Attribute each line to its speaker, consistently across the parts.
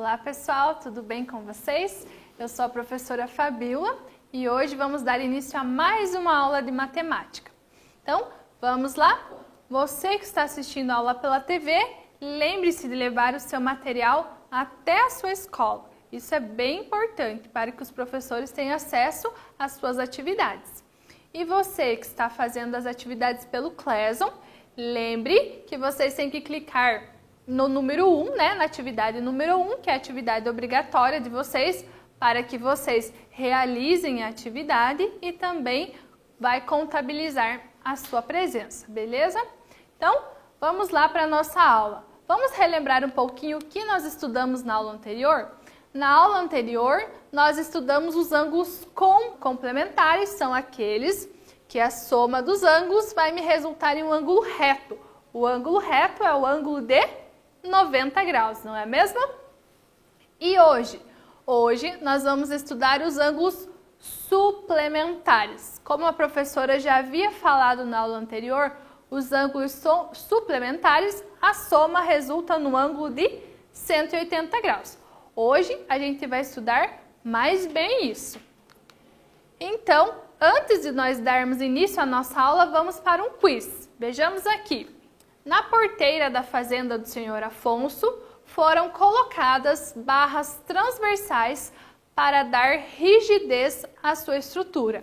Speaker 1: Olá pessoal, tudo bem com vocês? Eu sou a professora Fabíola e hoje vamos dar início a mais uma aula de matemática. Então, vamos lá? Você que está assistindo a aula pela TV, lembre-se de levar o seu material até a sua escola. Isso é bem importante para que os professores tenham acesso às suas atividades. E você que está fazendo as atividades pelo Classroom, lembre que vocês têm que clicar no número 1, na atividade número 1, que é a atividade obrigatória de vocês, para que vocês realizem a atividade e também vai contabilizar a sua presença, beleza? Então, vamos lá para a nossa aula. Vamos relembrar um pouquinho o que nós estudamos na aula anterior? Na aula anterior, nós estudamos os ângulos complementares, são aqueles que a soma dos ângulos vai me resultar em um ângulo reto. O ângulo reto é o ângulo de 90 graus, não é mesmo? E hoje nós vamos estudar os ângulos suplementares. Como a professora já havia falado na aula anterior, os ângulos suplementares, a soma resulta no ângulo de 180 graus. Hoje a gente vai estudar mais bem isso. Então, antes de nós darmos início à nossa aula, vamos para um quiz. Vejamos aqui. Na porteira da fazenda do senhor Afonso, foram colocadas barras transversais para dar rigidez à sua estrutura.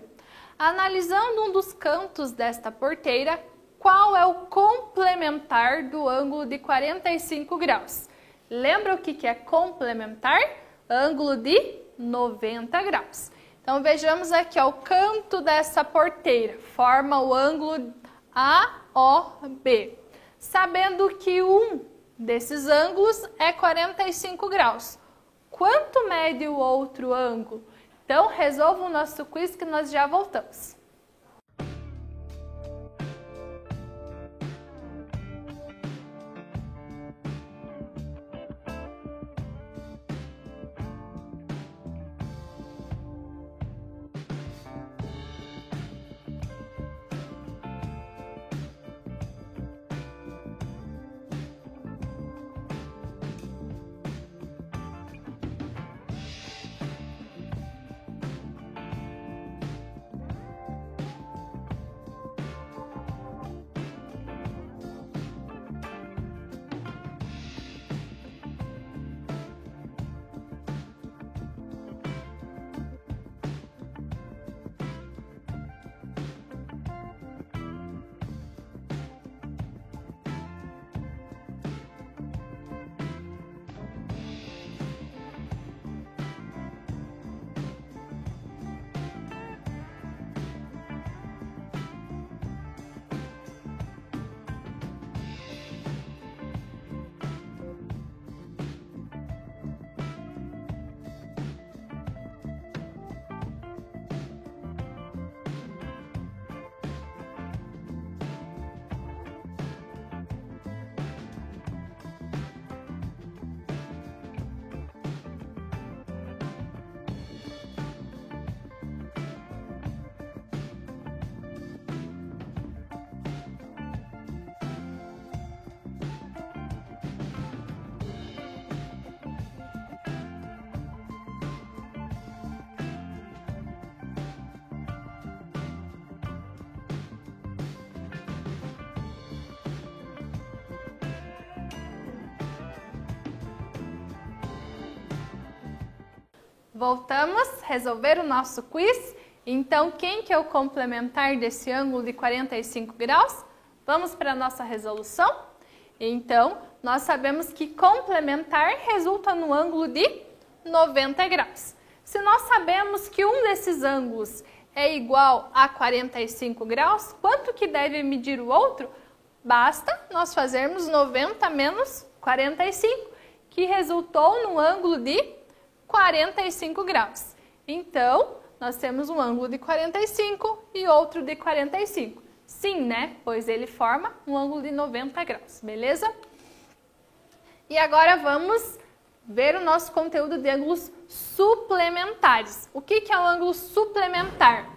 Speaker 1: Analisando um dos cantos desta porteira, qual é o complementar do ângulo de 45 graus? Lembra o que é complementar? Ângulo de 90 graus. Então, vejamos aqui, o canto dessa porteira forma o ângulo AOB. Sabendo que um desses ângulos é 45 graus. Quanto mede o outro ângulo? Então, resolva o nosso quiz que nós já voltamos. Voltamos a resolver o nosso quiz. Então, quem que é o complementar desse ângulo de 45 graus? Vamos para a nossa resolução? Então, nós sabemos que complementar resulta no ângulo de 90 graus. Se nós sabemos que um desses ângulos é igual a 45 graus, quanto que deve medir o outro? Basta nós fazermos 90 menos 45, que resultou no ângulo de 45 graus. Então, nós temos um ângulo de 45 e outro de 45. Sim, pois ele forma um ângulo de 90 graus, beleza? E agora vamos ver o nosso conteúdo de ângulos suplementares. O que é um ângulo suplementar?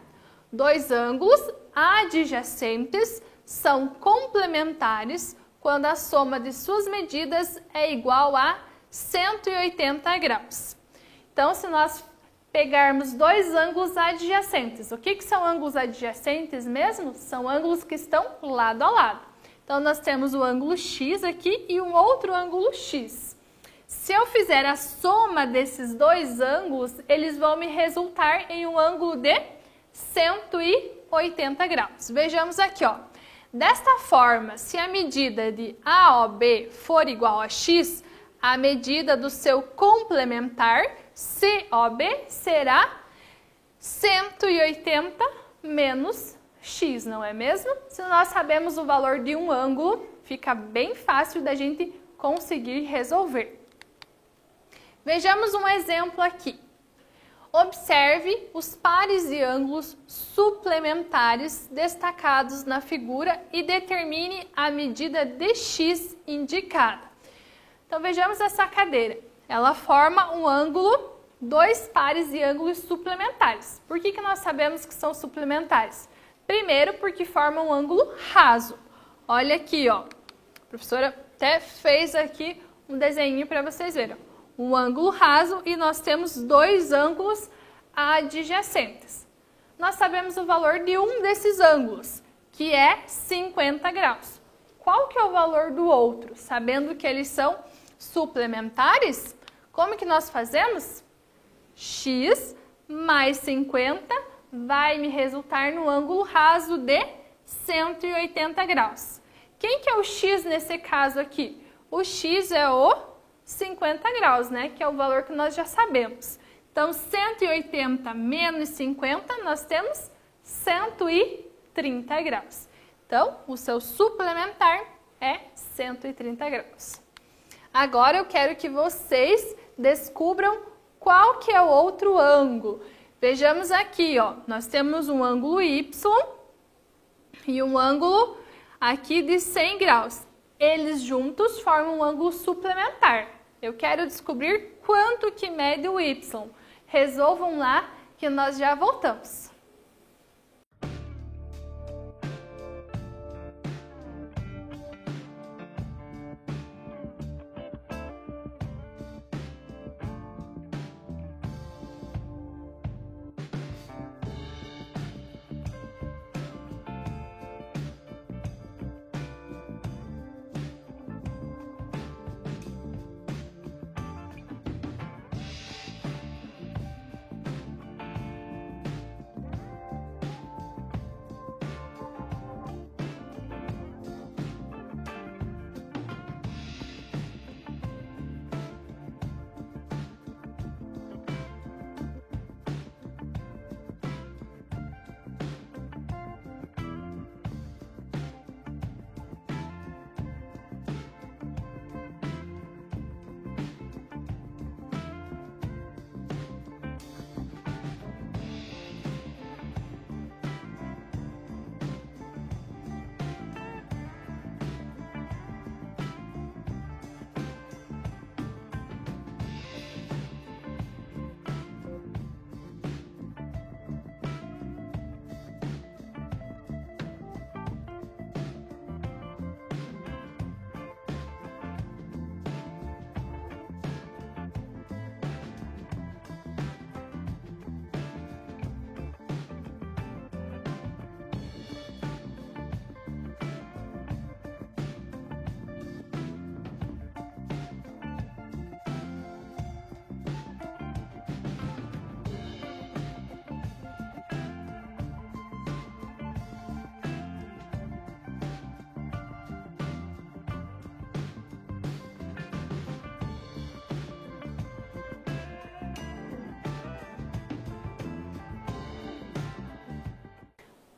Speaker 1: Dois ângulos adjacentes são complementares quando a soma de suas medidas é igual a 180 graus. Então, se nós pegarmos dois ângulos adjacentes, o que são ângulos adjacentes mesmo? São ângulos que estão lado a lado. Então, nós temos o ângulo X aqui e um outro ângulo X. Se eu fizer a soma desses dois ângulos, eles vão me resultar em um ângulo de 180 graus. Vejamos aqui, ó. Desta forma, se a medida de AOB for igual a X, a medida do seu complementar, COB, será 180 menos X, não é mesmo? Se nós sabemos o valor de um ângulo, fica bem fácil da gente conseguir resolver. Vejamos um exemplo aqui. Observe os pares de ângulos suplementares destacados na figura e determine a medida de X indicada. Então, vejamos essa cadeira. Ela forma um ângulo, dois pares de ângulos suplementares. Por que nós sabemos que são suplementares? Primeiro, porque formam um ângulo raso. Olha aqui, ó. A professora até fez aqui um desenho para vocês verem. Um ângulo raso e nós temos dois ângulos adjacentes. Nós sabemos o valor de um desses ângulos, que é 50 graus. Qual que é o valor do outro? Sabendo que eles são suplementares, como que nós fazemos? X mais 50 vai me resultar no ângulo raso de 180 graus. Quem que é o X nesse caso aqui? O X é o 50 graus, né? Que é o valor que nós já sabemos. Então, 180 menos 50, nós temos 130 graus. Então, o seu suplementar é 130 graus. Agora, eu quero que vocês descubram qual que é o outro ângulo. Vejamos aqui, ó. Nós temos um ângulo Y e um ângulo aqui de 100 graus. Eles juntos formam um ângulo suplementar. Eu quero descobrir quanto que mede o Y. Resolvam lá que nós já voltamos.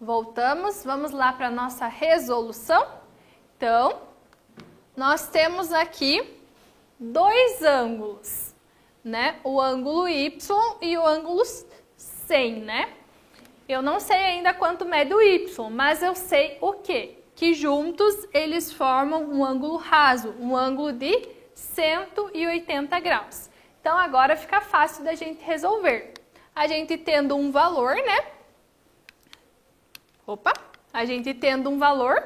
Speaker 1: Voltamos, vamos lá para a nossa resolução. Então, nós temos aqui dois ângulos, né? O ângulo Y e o ângulo 100, né? Eu não sei ainda quanto mede o Y, mas eu sei o quê? Que juntos eles formam um ângulo raso, um ângulo de 180 graus. Então, agora fica fácil da gente resolver. A gente tendo um valor, né? A gente tendo um valor,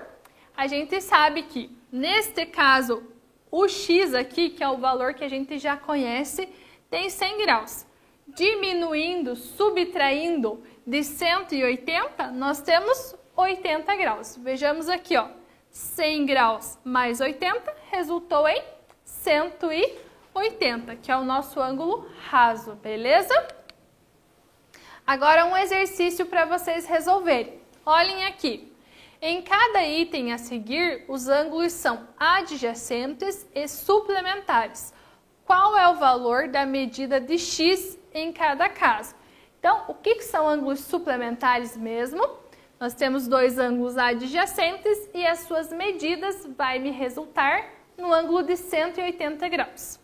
Speaker 1: a gente sabe que, neste caso, o x aqui, que é o valor que a gente já conhece, tem 100 graus. Diminuindo, subtraindo de 180, nós temos 80 graus. Vejamos aqui, ó, 100 graus mais 80 resultou em 180, que é o nosso ângulo raso, beleza? Agora um exercício para vocês resolverem. Olhem aqui. Em cada item a seguir, os ângulos são adjacentes e suplementares. Qual é o valor da medida de x em cada caso? Então, o que são ângulos suplementares mesmo? Nós temos dois ângulos adjacentes e as suas medidas vai me resultar no ângulo de 180 graus.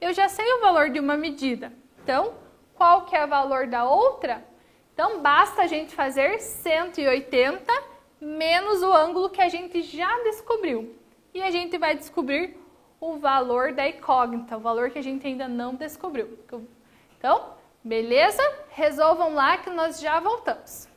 Speaker 1: Eu já sei o valor de uma medida, então, qual que é o valor da outra? Então, basta a gente fazer 180 menos o ângulo que a gente já descobriu. E a gente vai descobrir o valor da incógnita, o valor que a gente ainda não descobriu. Então, beleza? Resolvam lá que nós já voltamos.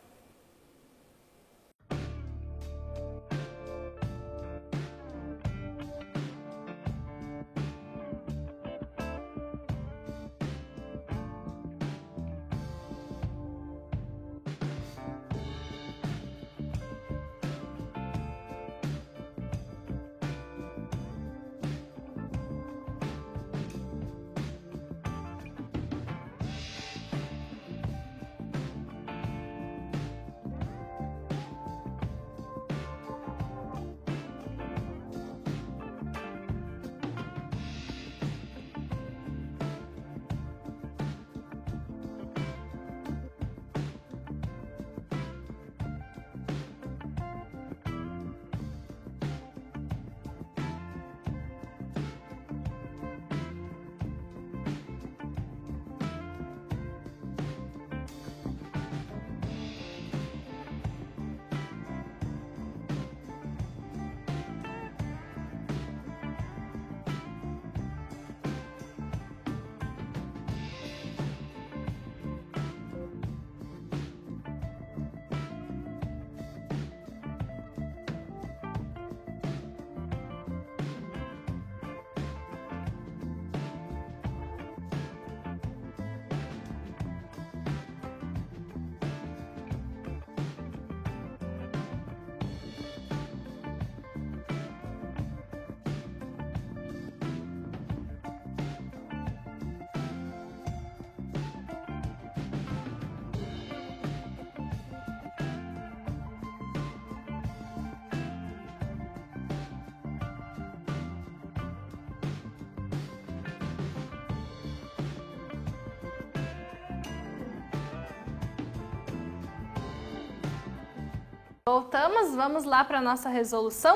Speaker 1: Voltamos, vamos lá para a nossa resolução?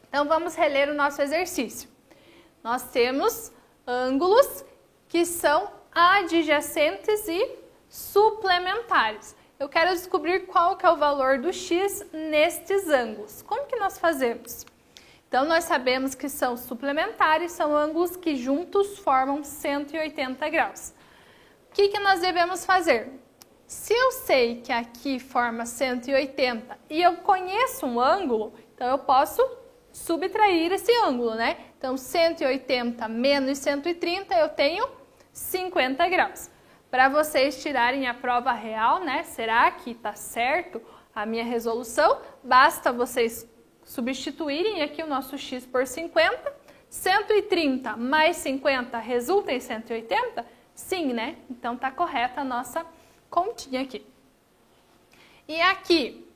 Speaker 1: Então, vamos reler o nosso exercício. Nós temos ângulos que são adjacentes e suplementares. Eu quero descobrir qual que é o valor do x nestes ângulos. Como que nós fazemos? Então, nós sabemos que são suplementares, são ângulos que juntos formam 180 graus. O que nós devemos fazer? Se eu sei que aqui forma 180 e eu conheço um ângulo, então eu posso subtrair esse ângulo, né? Então, 180 menos 130, eu tenho 50 graus. Para vocês tirarem a prova real, né? Será que está certo a minha resolução? Basta vocês substituírem aqui o nosso x por 50. 130 mais 50 resulta em 180? Sim, né? Então, está correta a nossa continha aqui. E aqui,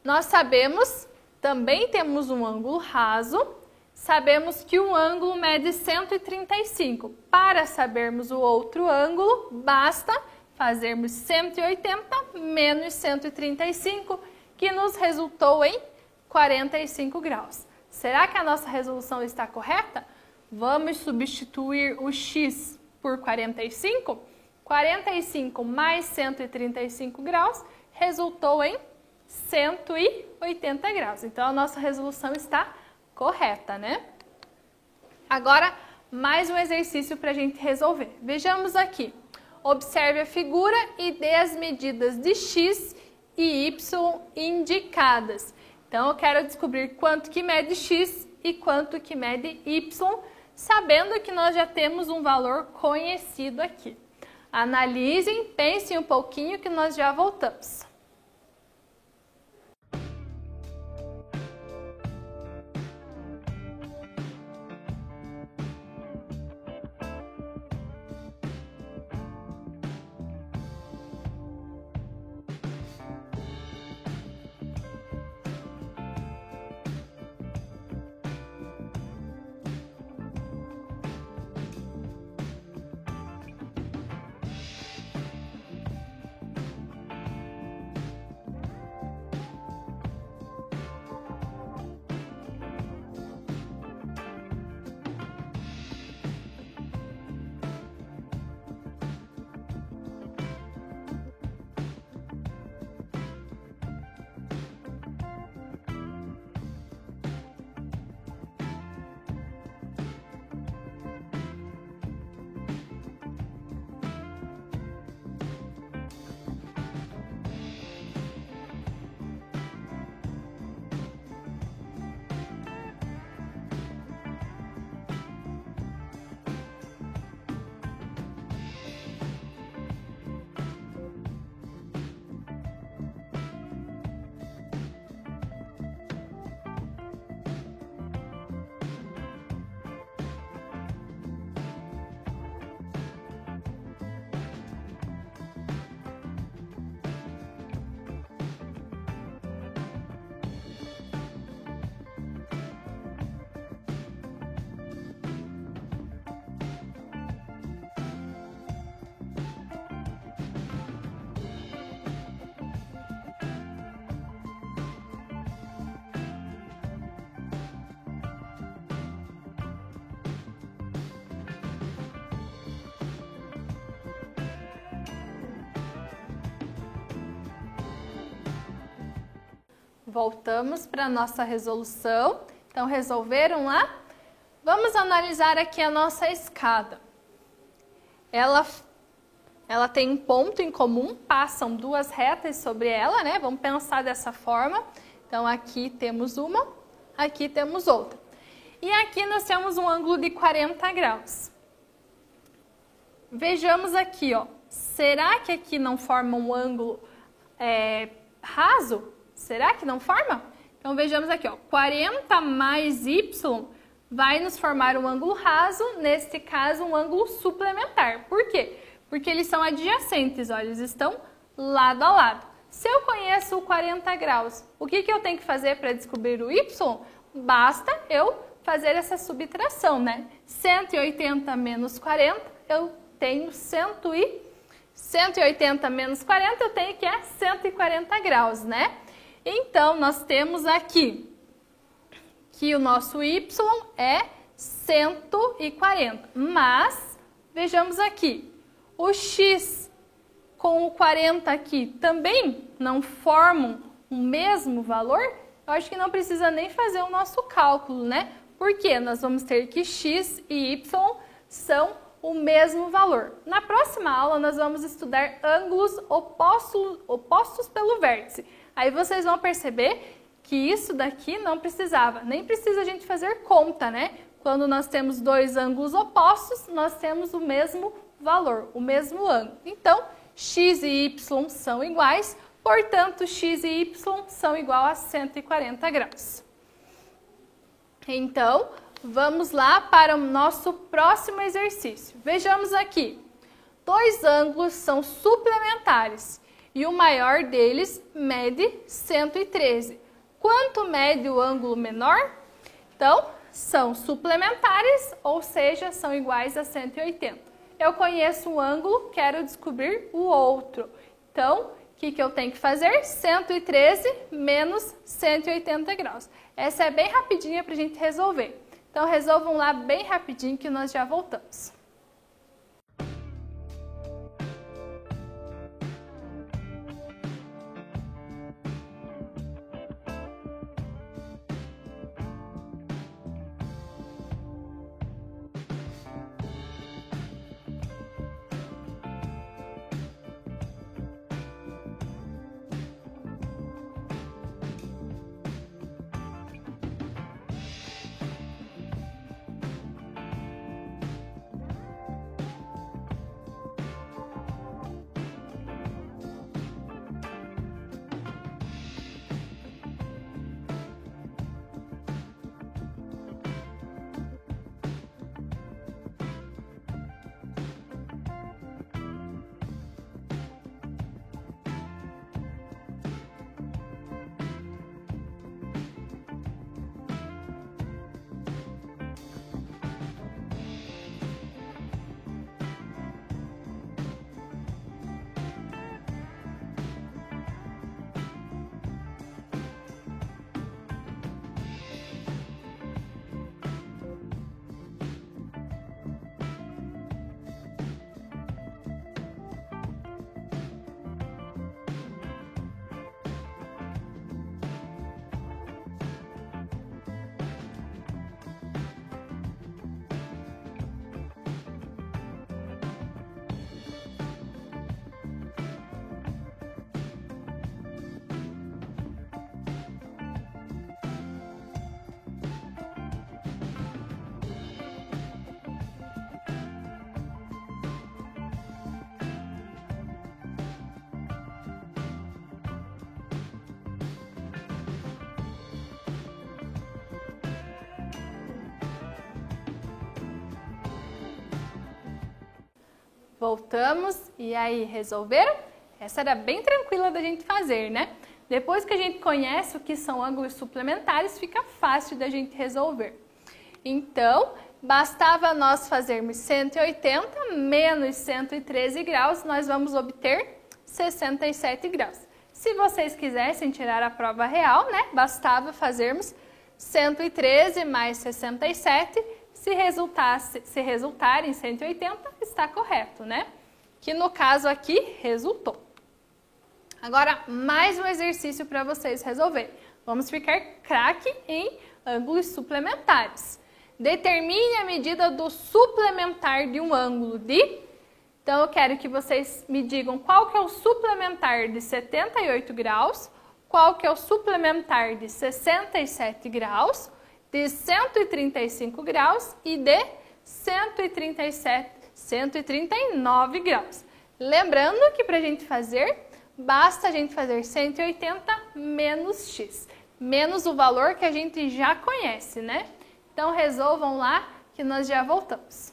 Speaker 1: nós sabemos, também temos um ângulo raso, sabemos que um ângulo mede 135. Para sabermos o outro ângulo, basta fazermos 180 menos 135, que nos resultou em 45 graus. Será que a nossa resolução está correta? Vamos substituir o x por 45? 45 mais 135 graus resultou em 180 graus. Então, a nossa resolução está correta, né? Agora, mais um exercício para a gente resolver. Vejamos aqui. Observe a figura e dê as medidas de x e y indicadas. Então, eu quero descobrir quanto que mede x e quanto que mede y, sabendo que nós já temos um valor conhecido aqui. Analisem, pensem um pouquinho que nós já voltamos. Voltamos para a nossa resolução. Então, resolveram lá? Vamos analisar aqui a nossa escada. Ela tem um ponto em comum, passam duas retas sobre ela, né? Vamos pensar dessa forma. Então, aqui temos uma, aqui temos outra. E aqui nós temos um ângulo de 40 graus. Vejamos aqui, ó. Será que aqui não forma um ângulo raso? Será que não forma? Então, vejamos aqui, ó, 40 mais y vai nos formar um ângulo raso, neste caso, um ângulo suplementar. Por quê? Porque eles são adjacentes, ó, eles estão lado a lado. Se eu conheço o 40 graus, o que eu tenho que fazer para descobrir o y? Basta eu fazer essa subtração, né? 180 menos 40, eu tenho 180 menos 40, eu tenho que é 140 graus, né? Então, nós temos aqui que o nosso y é 140, mas vejamos aqui, o x com o 40 aqui também não formam o mesmo valor? Eu acho que não precisa nem fazer o nosso cálculo, né? Porque nós vamos ter que x e y são o mesmo valor. Na próxima aula, nós vamos estudar ângulos opostos pelo vértice. Aí vocês vão perceber que isso daqui não precisava, nem precisa a gente fazer conta, né? Quando nós temos dois ângulos opostos, nós temos o mesmo valor, o mesmo ângulo. Então, x e y são iguais, portanto, x e y são igual a 140 graus. Então, vamos lá para o nosso próximo exercício. Vejamos aqui, dois ângulos são suplementares. E o maior deles mede 113. Quanto mede o ângulo menor? Então, são suplementares, ou seja, são iguais a 180. Eu conheço um ângulo, quero descobrir o outro. Então, o que eu tenho que fazer? 113 menos 180 graus. Essa é bem rapidinha para a gente resolver. Então, resolvam lá bem rapidinho que nós já voltamos. Voltamos, e aí, resolveram? Essa era bem tranquila da gente fazer, né? Depois que a gente conhece o que são ângulos suplementares, fica fácil da gente resolver. Então, bastava nós fazermos 180 menos 113 graus, nós vamos obter 67 graus. Se vocês quisessem tirar a prova real, né, bastava fazermos 113 mais 67, se resultar em 180, está correto, né? Que no caso aqui, resultou. Agora, mais um exercício para vocês resolverem. Vamos ficar craque em ângulos suplementares. Determine a medida do suplementar de um ângulo de... Então, eu quero que vocês me digam qual que é o suplementar de 78 graus, qual que é o suplementar de 67 graus, de 135 graus e de 139 graus. Lembrando que para a gente fazer... Basta a gente fazer 180 menos x, menos o valor que a gente já conhece, né? Então, resolvam lá que nós já voltamos.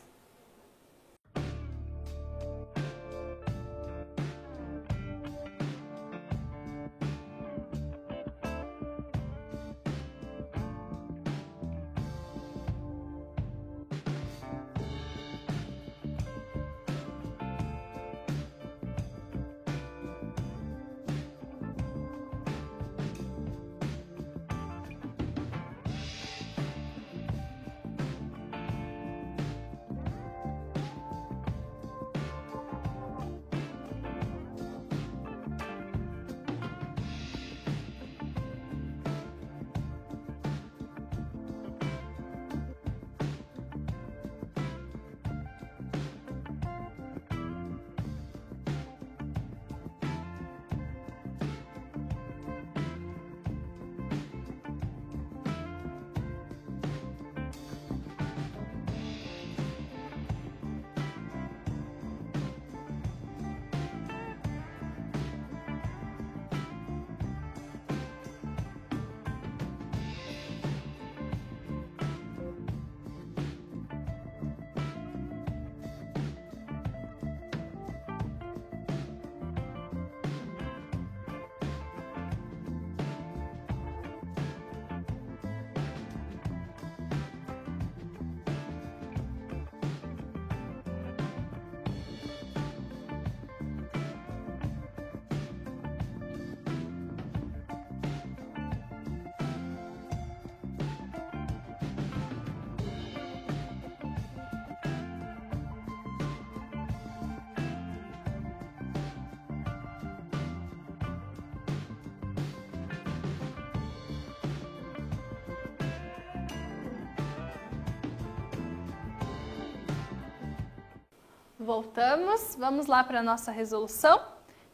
Speaker 1: Voltamos, vamos lá para a nossa resolução.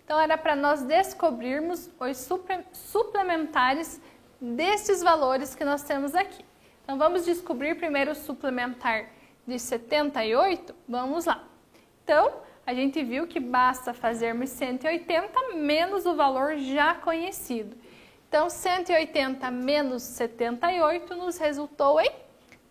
Speaker 1: Então, era para nós descobrirmos os suplementares destes valores que nós temos aqui. Então, vamos descobrir primeiro o suplementar de 78? Vamos lá. Então, a gente viu que basta fazermos 180 menos o valor já conhecido. Então, 180 menos 78 nos resultou em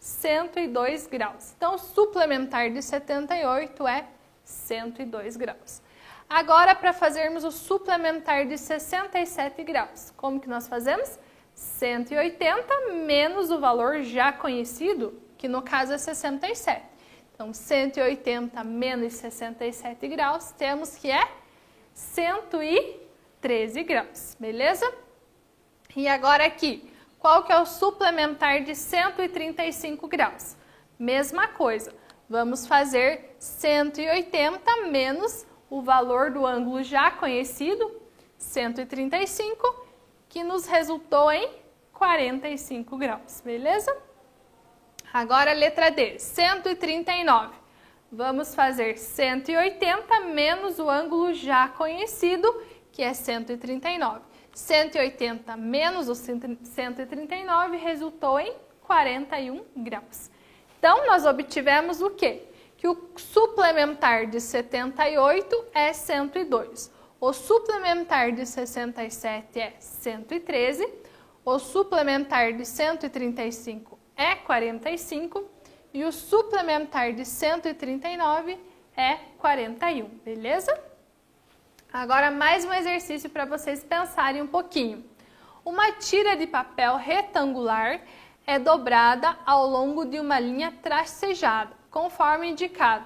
Speaker 1: 102 graus. Então, o suplementar de 78 é 102 graus. Agora, para fazermos o suplementar de 67 graus, como que nós fazemos? 180 menos o valor já conhecido, que no caso é 67. Então, 180 menos 67 graus, temos que é 113 graus, beleza? E agora aqui, qual que é o suplementar de 135 graus? Mesma coisa, vamos fazer 180 menos o valor do ângulo já conhecido, 135, que nos resultou em 45 graus, beleza? Agora a letra D, 139. Vamos fazer 180 menos o ângulo já conhecido, que é 139. 180 menos o 139 resultou em 41 graus. Então, nós obtivemos o quê? Que o suplementar de 78 é 102. O suplementar de 67 é 113. O suplementar de 135 é 45. E o suplementar de 139 é 41, beleza? Agora mais um exercício para vocês pensarem um pouquinho. Uma tira de papel retangular é dobrada ao longo de uma linha tracejada, conforme indicado,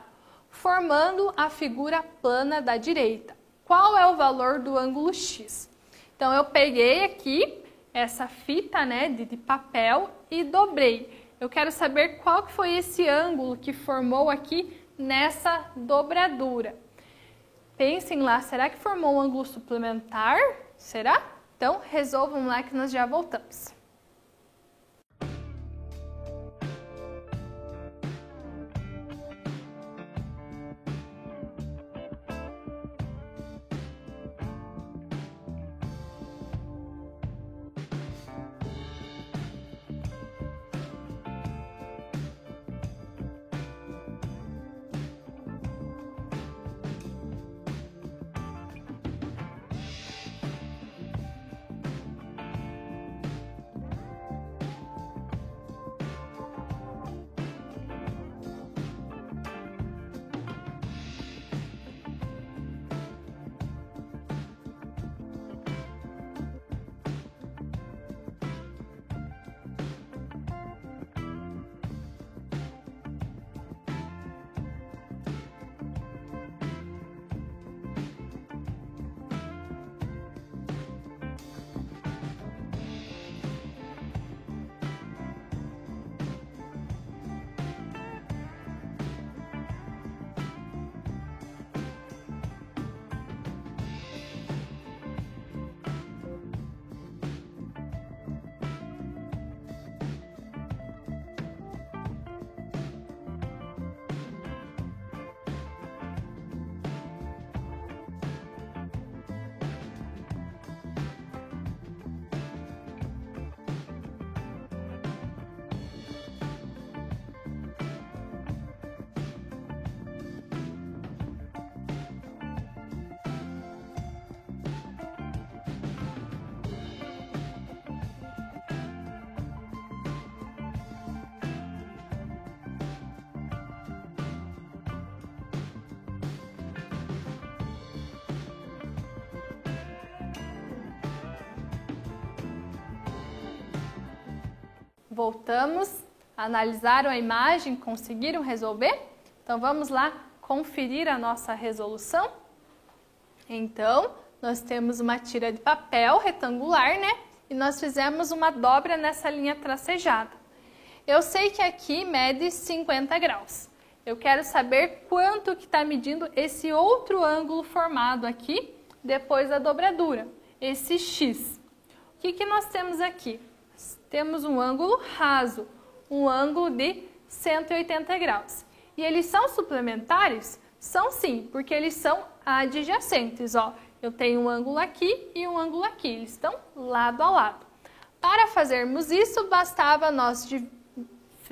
Speaker 1: formando a figura plana da direita. Qual é o valor do ângulo X? Então, eu peguei aqui essa fita, né, de papel e dobrei. Eu quero saber qual que foi esse ângulo que formou aqui nessa dobradura. Pensem lá, será que formou um ângulo suplementar? Será? Então, resolvam lá que nós já voltamos. Voltamos, analisaram a imagem, conseguiram resolver? Então vamos lá conferir a nossa resolução? Então, nós temos uma tira de papel retangular, né? E nós fizemos uma dobra nessa linha tracejada. Eu sei que aqui mede 50 graus. Eu quero saber quanto que está medindo esse outro ângulo formado aqui depois da dobradura, esse X. O que nós temos aqui? Temos um ângulo raso, um ângulo de 180 graus. E eles são suplementares? São sim, porque eles são adjacentes, ó. Eu tenho um ângulo aqui e um ângulo aqui, eles estão lado a lado. Para fazermos isso, bastava nós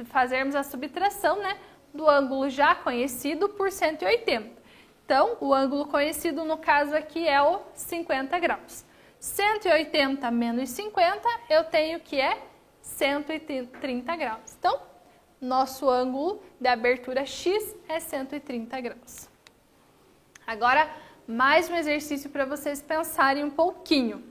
Speaker 1: fazermos a subtração, né, do ângulo já conhecido por 180. Então, o ângulo conhecido no caso aqui é o 50 graus. 180 menos 50, eu tenho que é 130 graus. Então, nosso ângulo de abertura X é 130 graus. Agora, mais um exercício para vocês pensarem um pouquinho.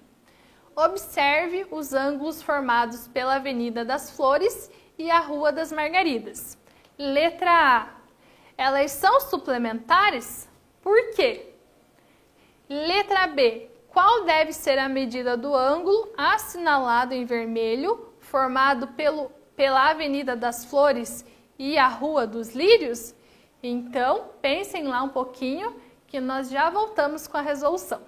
Speaker 1: Observe os ângulos formados pela Avenida das Flores e a Rua das Margaridas. Letra A. Elas são suplementares? Por quê? Letra B. Qual deve ser a medida do ângulo assinalado em vermelho, formado pela Avenida das Flores e a Rua dos Lírios? Então, pensem lá um pouquinho que nós já voltamos com a resolução.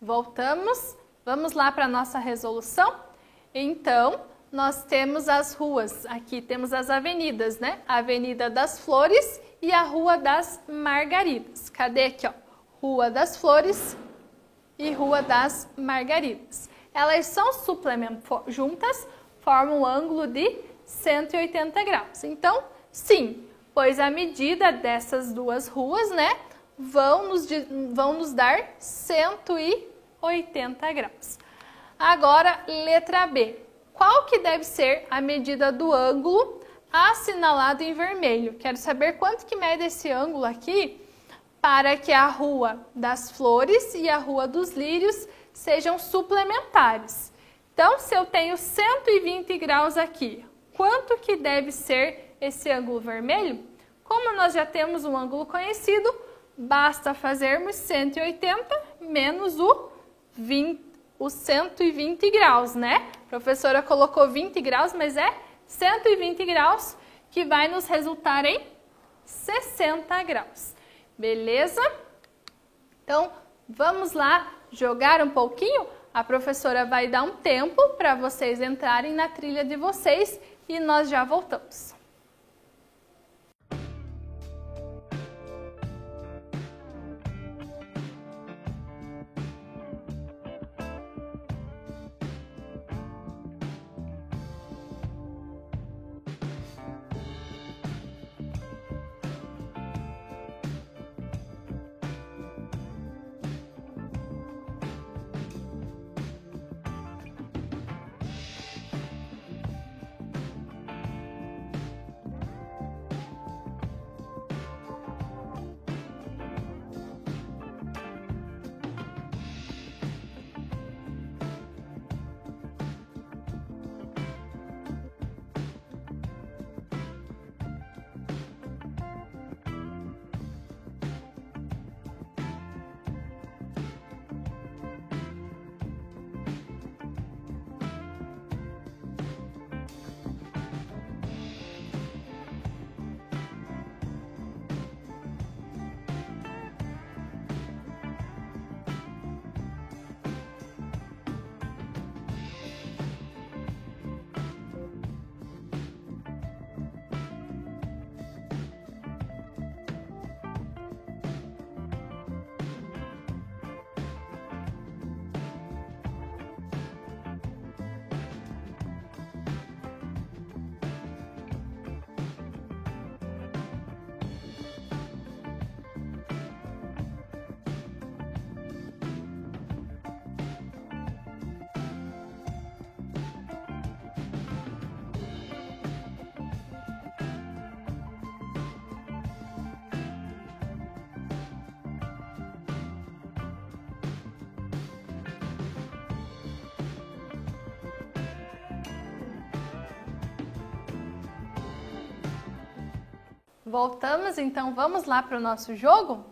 Speaker 1: Voltamos, vamos lá para a nossa resolução? Então, nós temos as ruas, aqui temos as avenidas, né? A Avenida das Flores e a Rua das Margaridas. Cadê aqui, ó? Rua das Flores e Rua das Margaridas. Elas são juntas, formam um ângulo de 180 graus. Então, sim, pois a medida dessas duas ruas, né, vão nos dar 180 graus. Agora, letra B. Qual que deve ser a medida do ângulo assinalado em vermelho? Quero saber quanto que mede esse ângulo aqui para que a Rua das Flores e a Rua dos Lírios sejam suplementares. Então, se eu tenho 120 graus aqui, quanto que deve ser esse ângulo vermelho? Como nós já temos um ângulo conhecido, basta fazermos 180 menos os 120 graus, né? A professora colocou 20 graus, mas é 120 graus que vai nos resultar em 60 graus. Beleza? Então, vamos lá jogar um pouquinho? A professora vai dar um tempo para vocês entrarem na trilha de vocês e nós já voltamos. Voltamos, então vamos lá para o nosso jogo?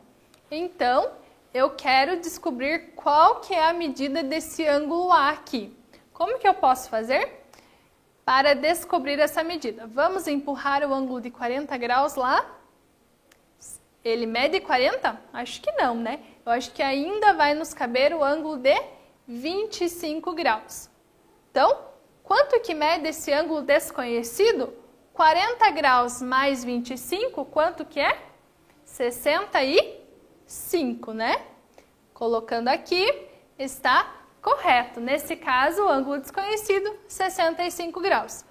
Speaker 1: Então, eu quero descobrir qual que é a medida desse ângulo A aqui. Como que eu posso fazer para descobrir essa medida? Vamos empurrar o ângulo de 40 graus lá? Ele mede 40? Acho que não, né? Eu acho que ainda vai nos caber o ângulo de 25 graus. Então, quanto que mede esse ângulo desconhecido? 40 graus mais 25, quanto que é? 65, né? Colocando aqui, está correto. Nesse caso, o ângulo desconhecido, 65 graus.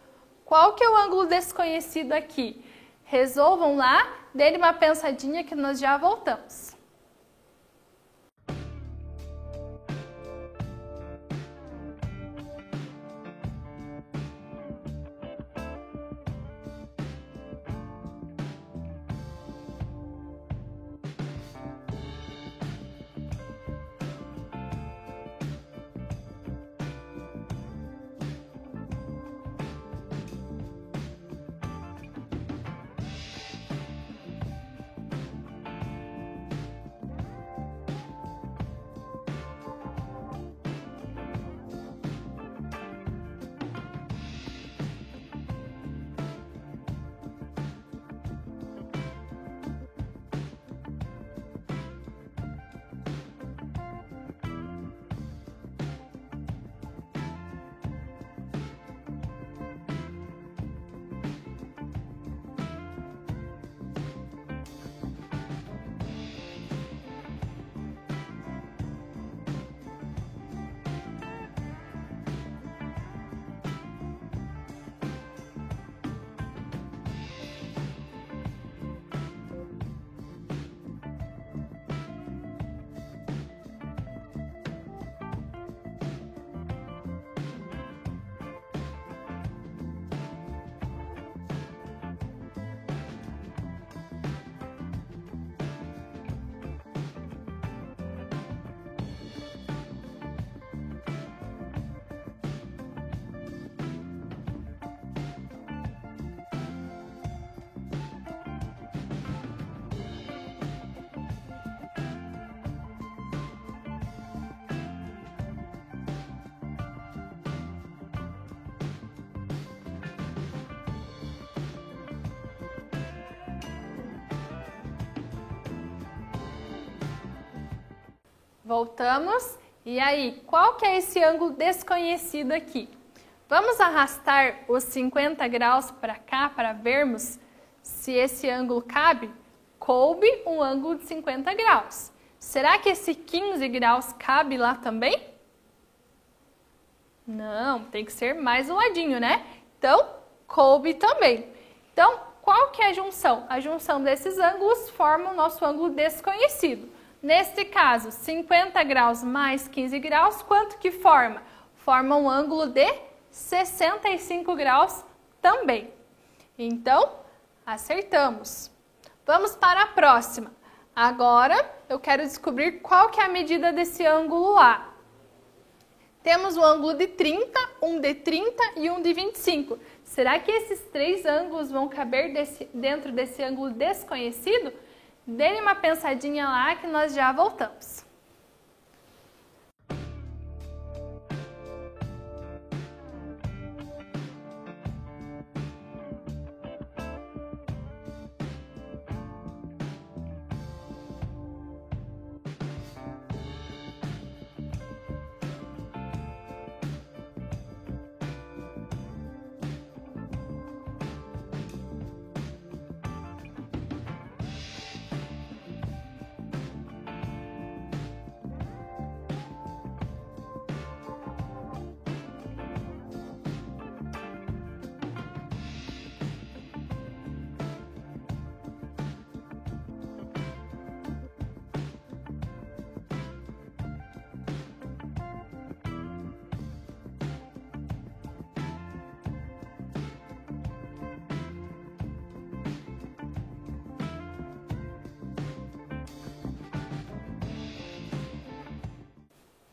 Speaker 1: Qual que é o ângulo desconhecido aqui? Resolvam lá, dêem uma pensadinha que nós já voltamos. Voltamos. E aí, qual que é esse ângulo desconhecido aqui? Vamos arrastar os 50 graus para cá para vermos se esse ângulo cabe? Coube um ângulo de 50 graus. Será que esse 15 graus cabe lá também? Não, tem que ser mais um ladinho, né? Então, coube também. Então, qual que é a junção? A junção desses ângulos forma o nosso ângulo desconhecido. Neste caso, 50 graus mais 15 graus, quanto que forma? Forma um ângulo de 65 graus também. Então, acertamos. Vamos para a próxima. Agora, eu quero descobrir qual que é a medida desse ângulo A. Temos um ângulo de 30, um de 30 e um de 25. Será que esses três ângulos vão caber dentro desse ângulo desconhecido? Dê uma pensadinha lá que nós já voltamos.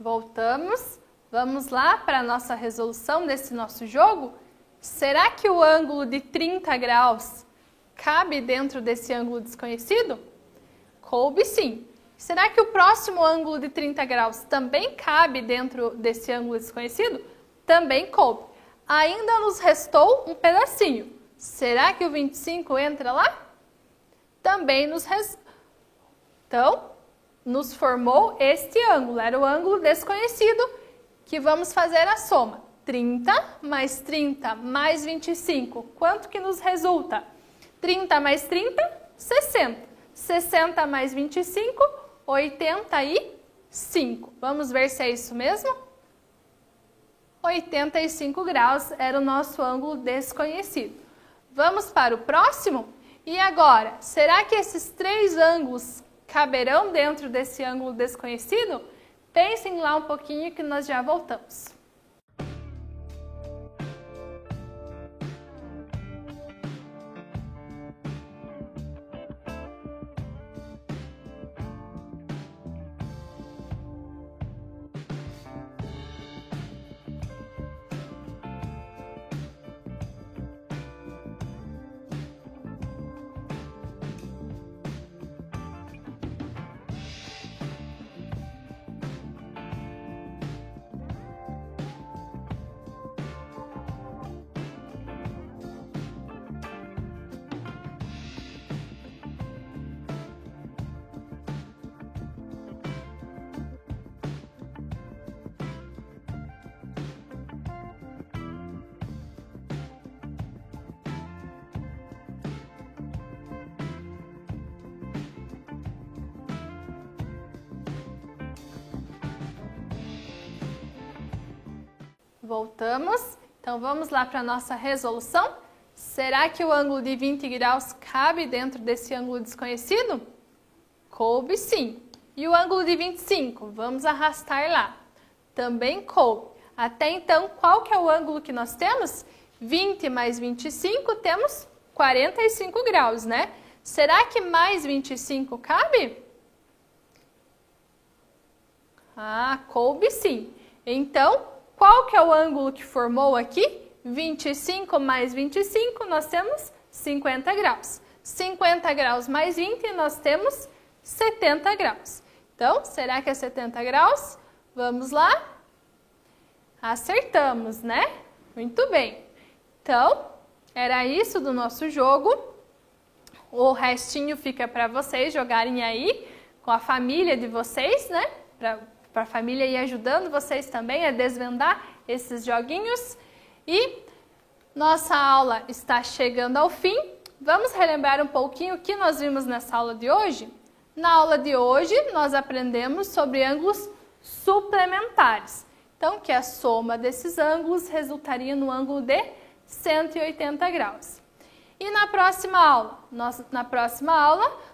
Speaker 1: Voltamos. Vamos lá para a nossa resolução desse nosso jogo? Será que o ângulo de 30 graus cabe dentro desse ângulo desconhecido? Coube sim. Será que o próximo ângulo de 30 graus também cabe dentro desse ângulo desconhecido? Também coube. Ainda nos restou um pedacinho. Será que o 25 entra lá? Também nos restou. Então, nos formou este ângulo, era o ângulo desconhecido, que vamos fazer a soma. 30 mais 30 mais 25, quanto que nos resulta? 30 mais 30, 60. 60 mais 25, 85. Vamos ver se é isso mesmo? 85 graus era o nosso ângulo desconhecido. Vamos para o próximo? E agora, será que esses três ângulos caberão dentro desse ângulo desconhecido? Pensem lá um pouquinho que nós já voltamos. Voltamos. Então, vamos lá para a nossa resolução. Será que o ângulo de 20 graus cabe dentro desse ângulo desconhecido? Coube sim. E o ângulo de 25? Vamos arrastar lá. Também coube. Até então, qual que é o ângulo que nós temos? 20 mais 25, temos 45 graus, né? Será que mais 25 cabe? Ah, coube sim. Então, qual que é o ângulo que formou aqui? 25 mais 25, nós temos 50 graus. 50 graus mais 20, nós temos 70 graus. Então, será que é 70 graus? Vamos lá? Acertamos, né? Muito bem. Então, era isso do nosso jogo. O restinho fica para vocês jogarem aí com a família de vocês, né? para a família ir ajudando vocês também a desvendar esses joguinhos. E nossa aula está chegando ao fim. Vamos relembrar um pouquinho o que nós vimos nessa aula de hoje? Na aula de hoje, nós aprendemos sobre ângulos suplementares. Então, que a soma desses ângulos resultaria no ângulo de 180 graus. E na próxima aula?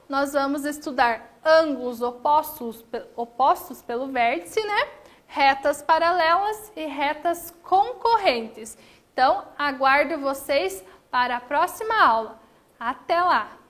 Speaker 1: Nós vamos estudar ângulos opostos pelo vértice, né? Retas paralelas e retas concorrentes. Então, aguardo vocês para a próxima aula. Até lá!